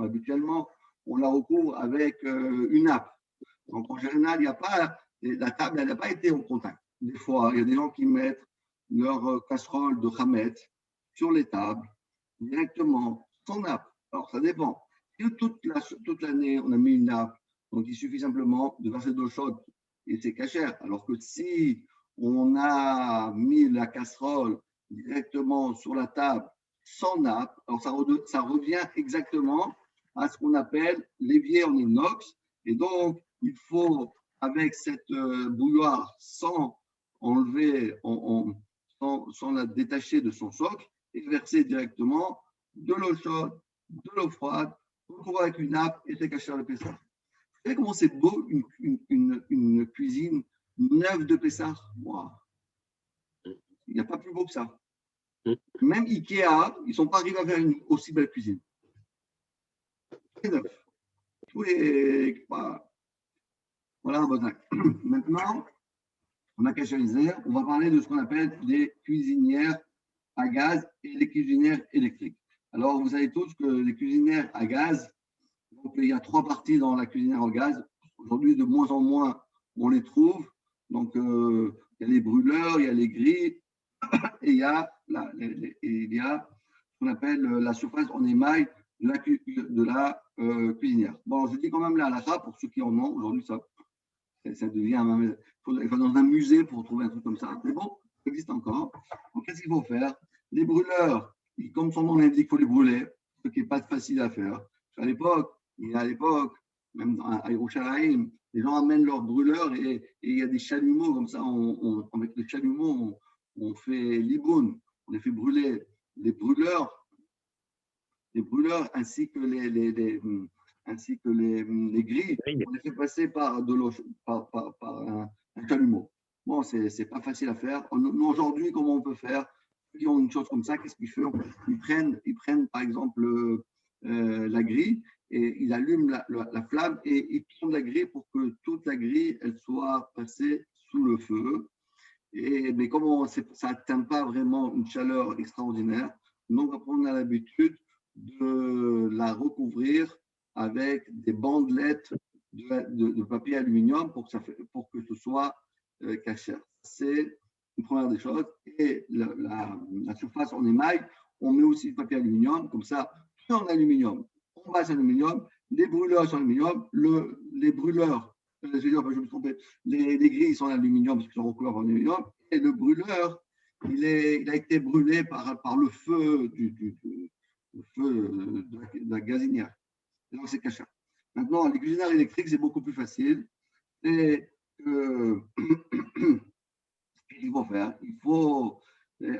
[SPEAKER 1] habituellement, on la recouvre avec une nappe. Donc, en général, la table, elle n'a pas été en contact. Des fois, il y a des gens qui mettent leur casserole de Hamet sur les tables, directement, sans nappe. Alors, ça dépend. Si toute l'année, on a mis une nappe, donc il suffit simplement de verser de l'eau chaude et c'est cachère. Alors que si on a mis la casserole directement sur la table sans nappe, alors ça revient exactement à ce qu'on appelle l'évier en inox. Et donc, il faut, avec cette bouilloire, sans enlever, sans la détacher de son socle, et verser directement de l'eau chaude, de l'eau froide, recouvrir avec une nappe et c'est caché à la Pessah. Vous savez comment c'est beau une cuisine neuve de Pessah? Wow. Il n'y a pas plus beau que ça. Même Ikea, ils ne sont pas arrivés à faire une aussi belle cuisine. C'est neuf. Voilà, maintenant, on a cacherisé, on va parler de ce qu'on appelle des cuisinières à gaz et les cuisinières électriques. Alors, vous savez tous que les cuisinières à gaz, donc il y a trois parties dans la cuisinière au gaz. Aujourd'hui, de moins en moins, on les trouve. Donc, il y a les brûleurs, il y a les grilles, et il y a ce qu'on appelle la surface en émail de la cuisinière. Bon, je dis quand même la halakha pour ceux qui en ont. Aujourd'hui, ça devient il faut dans un musée pour trouver un truc comme ça. Mais bon, ça existe encore. Donc, qu'est-ce qu'il faut faire? Les brûleurs, comme son nom l'indique, il faut les brûler, ce qui n'est pas facile à faire. À l'époque, même à Yerushalayim, les gens amènent leurs brûleurs et il y a des chalumeaux comme ça. Avec les chalumeaux, on fait l'iboun, on les fait brûler. Les brûleurs ainsi que les grilles, on les fait passer par de l'eau, par un chalumeau. Bon, c'est pas facile à faire. Nous, aujourd'hui, comment on peut faire? Ceux qui ont une chose comme ça, qu'est-ce qu'ils font? Ils prennent par exemple la grille et ils allument la flamme et ils tournent la grille pour que toute la grille elle soit passée sous le feu. Mais comme ça n'atteint pas vraiment une chaleur extraordinaire, donc on a l'habitude de la recouvrir avec des bandelettes de papier aluminium pour que ce soit cachère. C'est une première des choses. Et la surface en émail, on met aussi du papier aluminium, comme ça, tout en aluminium. On base aluminium, les brûleurs sont aluminium, les brûleurs, je me trompais, les grilles sont en aluminium parce qu'ils sont recouverts en aluminium, et le brûleur, il a été brûlé par le feu de la gazinière. Et donc, c'est cachère. Maintenant, les cuisinières électriques, c'est beaucoup plus facile. Et qu'est-ce qu'il faut faire? Il faut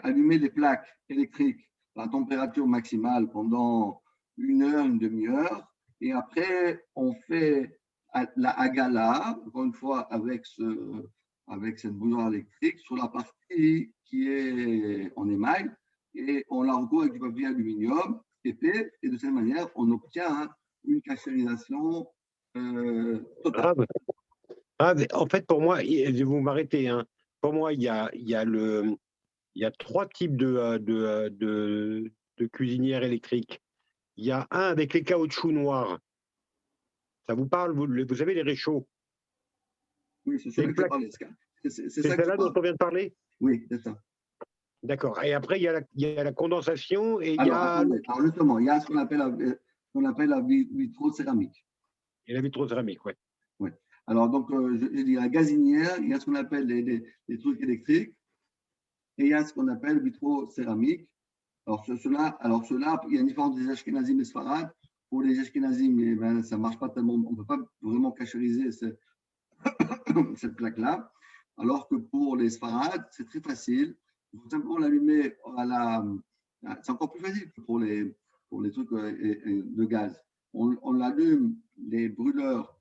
[SPEAKER 1] allumer les plaques électriques à la température maximale pendant une heure, une demi-heure. Et après, on fait la agala, encore une fois, avec cette bouilloire électrique, sur la partie qui est en émail. Et on la recouvre avec du papier aluminium épais. Et de cette manière, on obtient une cachérisation totale.
[SPEAKER 3] En fait, pour moi, vous m'arrêtez, hein. Pour moi, il y a il y a 3 types de cuisinières électriques. Il y a un avec les caoutchoucs noirs. Ça vous parle, vous savez, les réchauds?
[SPEAKER 1] Oui, c'est celui que je parlais.
[SPEAKER 3] C'est celle-là dont on vient de parler?
[SPEAKER 1] Oui, c'est ça.
[SPEAKER 3] D'accord. Et après, il y a la condensation et
[SPEAKER 1] alors, justement, il y a ce qu'on appelle la vitrocéramique.
[SPEAKER 3] Et la vitrocéramique, oui.
[SPEAKER 1] Ouais. Alors, donc, je dis la gazinière, il y a ce qu'on appelle les trucs électriques et il y a ce qu'on appelle vitrocéramique. Alors, ceux-là, il y a une différence des ashkénazim et sfarad. Pour les ashkénazim, eh ben, ça ne marche pas tellement, on ne peut pas vraiment cachériser cette plaque-là. Alors que pour les sfarad, c'est très facile. Il faut simplement l'allumer c'est encore plus facile que pour les trucs de gaz. On l'allume, les brûleurs,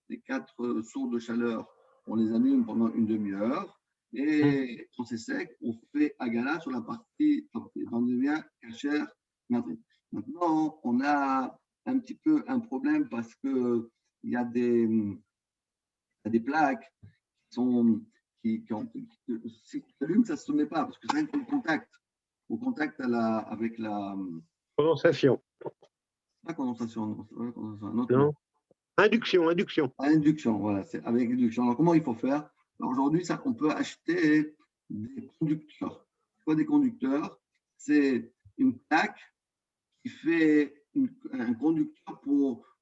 [SPEAKER 1] les 4 sources de chaleur, on les allume pendant une demi-heure. Et quand c'est sec, on fait agala sur la partie, on devient cachère. Maintenant, on a un petit peu un problème parce qu'il y a des plaques si tu allumes, ça ne se met pas parce que c'est au contact avec la
[SPEAKER 3] condensation.
[SPEAKER 1] Pas condensation,
[SPEAKER 3] non. Induction.
[SPEAKER 1] Induction, voilà, c'est avec induction. Alors, comment il faut faire? Aujourd'hui, on peut acheter des conducteurs. C'est quoi des conducteurs? C'est une plaque qui fait un conducteur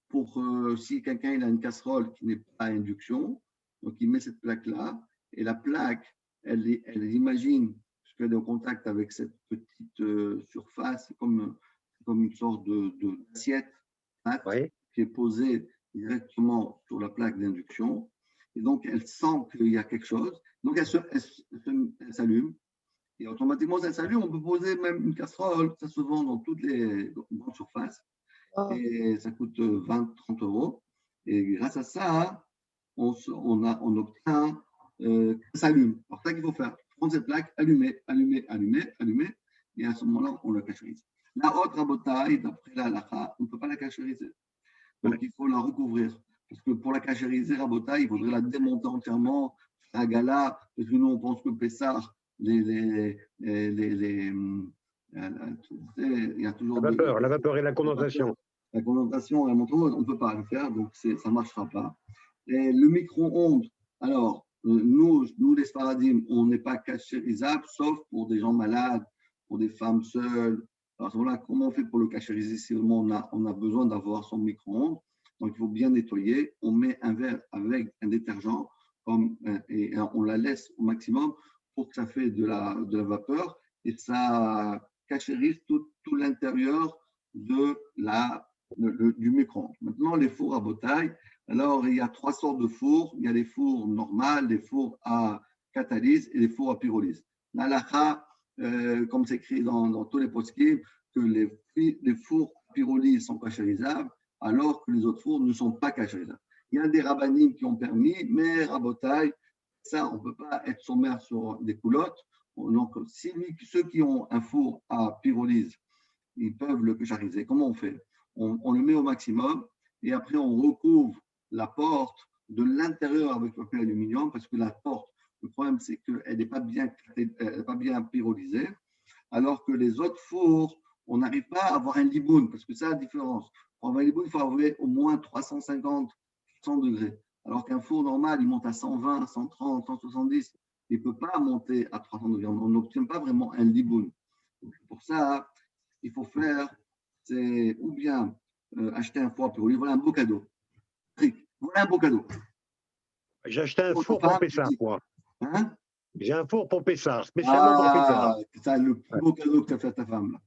[SPEAKER 1] pour si quelqu'un a une casserole qui n'est pas à induction, donc il met cette plaque-là, et la plaque, elle imagine, puisqu'elle est au contact avec cette petite surface, comme une sorte d'assiette qui est posée directement sur la plaque d'induction. Et donc, elle sent qu'il y a quelque chose. Donc, elle s'allume. Et automatiquement, ça s'allume. On peut poser même une casserole. Ça se vend dans toutes les grandes surfaces. Et ça coûte 20-30 euros. Et grâce à ça, on obtient que ça s'allume. Alors, ça qu'il faut faire. Prendre cette plaque, allumer. Et à ce moment-là, on la cachérise. La haute rabotaille, d'après la halakha, on ne peut pas la cachériser. Donc, il faut la recouvrir. Parce que pour la cachériser, rabotaille, il faudrait la démonter entièrement, la gala, parce que nous, on pense que Pessar, il y a toujours
[SPEAKER 3] la vapeur et la condensation.
[SPEAKER 1] La condensation, on ne peut pas le faire, donc ça ne marchera pas. Et le micro-ondes, alors, nous les Sfaradim, on n'est pas cachérisable, sauf pour des gens malades, pour des femmes seules. Alors, voilà, comment on fait pour le cachériser si vraiment on a besoin d'avoir son micro-ondes? Donc, il faut bien nettoyer. On met un verre avec un détergent et on la laisse au maximum pour que ça fait de la vapeur et ça cachérise tout l'intérieur du micro-ondes. Maintenant, les fours à botaille. Alors, il y a 3 sortes de fours. Il y a les fours normaux, les fours à catalyse et les fours à pyrolyse. L'halakha, comme c'est écrit dans tous les poskim, que les fours à pyrolyse sont cachérisables, alors que les autres fours ne sont pas cachérisables. Il y a des rabbinim qui ont permis, mais rabotaille, ça, on ne peut pas être sommaire sur des coulottes. Donc, ceux qui ont un four à pyrolyse, ils peuvent le cachériser. Comment on fait? On le met au maximum et après, on recouvre la porte de l'intérieur avec papier aluminium parce que la porte, le problème, c'est qu'elle n'est pas bien pyrolysée, alors que les autres fours, on n'arrive pas à avoir un liboun parce que c'est la différence. Pour avoir un liboun, il faut avoir au moins 350, 100 degrés. Alors qu'un four normal, il monte à 120, 130, 170. Il ne peut pas monter à 300 degrés. On n'obtient pas vraiment un liboun. Pour ça, il faut faire, c'est ou bien acheter un four à pyrolyse. Voilà un beau cadeau. Voilà un beau cadeau.
[SPEAKER 3] J'ai acheté un four pour Pessar, moi.
[SPEAKER 1] Hein?
[SPEAKER 3] J'ai un four pour Pessar, spécialement pour Pessar.
[SPEAKER 1] C'est ça le plus beau cadeau que tu as fait à ta femme. Là.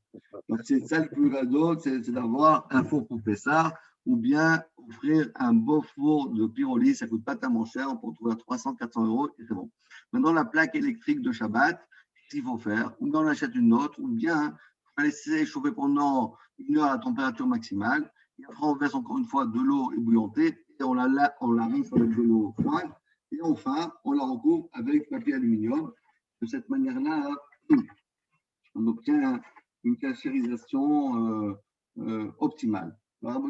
[SPEAKER 1] Donc, c'est ça le plus beau cadeau, c'est d'avoir un four pour Pessar ou bien offrir un beau four de pyrolyse. Ça ne coûte pas tellement cher. On peut trouver à 300, 400 euros et c'est bon. Maintenant, la plaque électrique de Shabbat, qu'est-ce qu'il faut faire? Ou bien on achète une autre, ou bien on va laisser chauffer pendant 1 heure à température maximale. Et après, on verse encore une fois de l'eau ébouillantée et on la rince avec de l'eau froide. Et enfin, on la recouvre avec papier aluminium. De cette manière-là, on obtient une cachérisation optimale. Alors,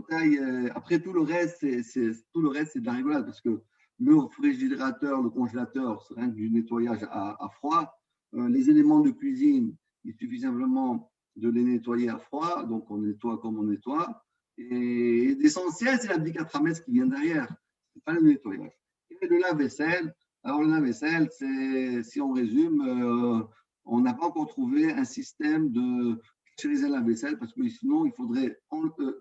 [SPEAKER 1] après, tout le reste, c'est de la rigolade parce que le réfrigérateur, le congélateur, c'est rien que du nettoyage à froid. les éléments de cuisine, il suffit simplement de les nettoyer à froid, donc on nettoie comme on nettoie. Et l'essentiel, c'est l'abdicat Hametz qui vient derrière, ce n'est pas le nettoyage. Et le lave-vaisselle, alors le lave-vaisselle, si on résume, on n'a pas encore trouvé un système de cachériser la vaisselle parce que sinon, il faudrait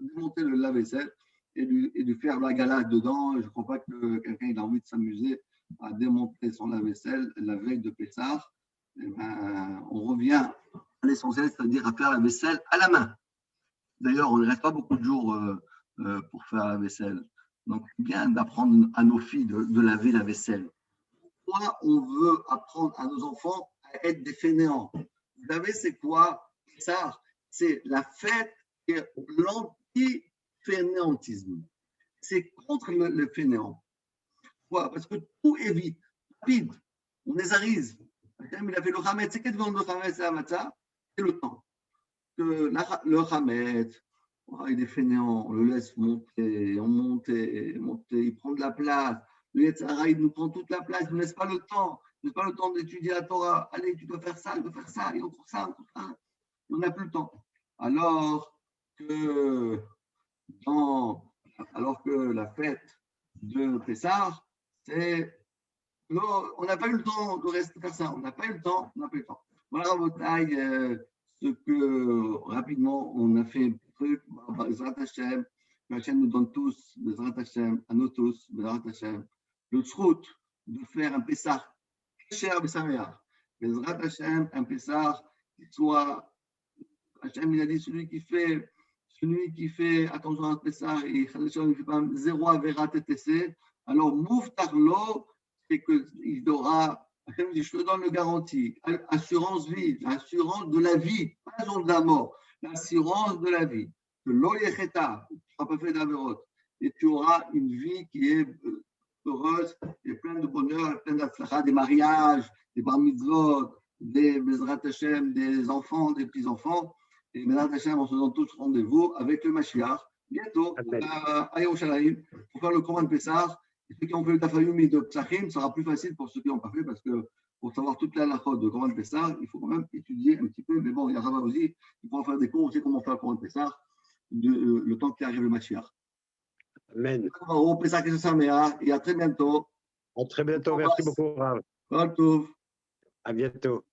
[SPEAKER 1] démonter le lave-vaisselle et de faire la galade dedans. Je ne crois pas que quelqu'un ait envie de s'amuser à démonter son lave-vaisselle la veille de Pessah. On revient à l'essentiel, c'est-à-dire à faire la vaisselle à la main. D'ailleurs, on ne reste pas beaucoup de jours pour faire la vaisselle. Donc, c'est bien d'apprendre à nos filles de laver la vaisselle. Pourquoi on veut apprendre à nos enfants à être des fainéants? Vous savez, c'est quoi ça? C'est la fête et l'anti-fainéantisme. C'est contre le fainéant. Pourquoi? Parce que tout est vite, rapide. On les arise. Il a fait le Hametz. C'est qu'est-ce que le Hametz et la matzah? C'est le temps. Le Hametz, il est fainéant, on le laisse monter, il prend de la place. Le Yetzirah, il nous prend toute la place, il ne nous laisse pas le temps. Il ne laisse pas le temps d'étudier la Torah. Allez, tu dois faire ça, il doit faire ça, et encore ça, encore ça. On n'a plus le temps. Alors que la fête de Pessah, c'est. Non, on n'a pas eu le temps de rester faire ça. On n'a pas eu le temps. Voilà votre taille, ce que rapidement on a fait un truc. Bezrat Hashem, que Hashem nous donne tous, Bezrat Hashem, à nous tous, Bezrat Hashem, le tzrout de faire un Pessah cher Bessameach. Bezrat Hashem, un Pessah qui soit. Hashem, il a dit celui qui fait attention à Pessah et il fait pas zéro avérat TTC. Alors, Mouftarlo, c'est qu'il aura, je te donne le garantie, assurance vie, l'assurance de la vie, pas de la mort, l'assurance de la vie. Que l'oyecheta, tu ne seras pas fait d'avérote, et tu auras une vie qui est heureuse, et pleine de bonheur, pleine d'aflacha, des mariages, des bar mitzvot, des Bezrat Hashem, des enfants, des petits-enfants. Et Bezrat Hashem, on se donne tous rendez-vous avec le Mashiach, bientôt, à Yerushalayim, pour faire le Korban de Pessah. Ceux qui ont fait le Tafayumi de Psachim sera plus facile pour ceux qui n'ont pas fait parce que pour savoir toute la halachot de Korban Pessah, il faut quand même étudier un petit peu. Mais bon, il y a Rava aussi, il faut en faire des cours, on sait comment faire le Korban Pessah, le temps qu'il arrive le Mashiach.
[SPEAKER 3] Amen.
[SPEAKER 1] Au Pessah et à très bientôt.
[SPEAKER 3] À très bientôt. Merci beaucoup, Rav.
[SPEAKER 1] Kol Tov.
[SPEAKER 3] À bientôt.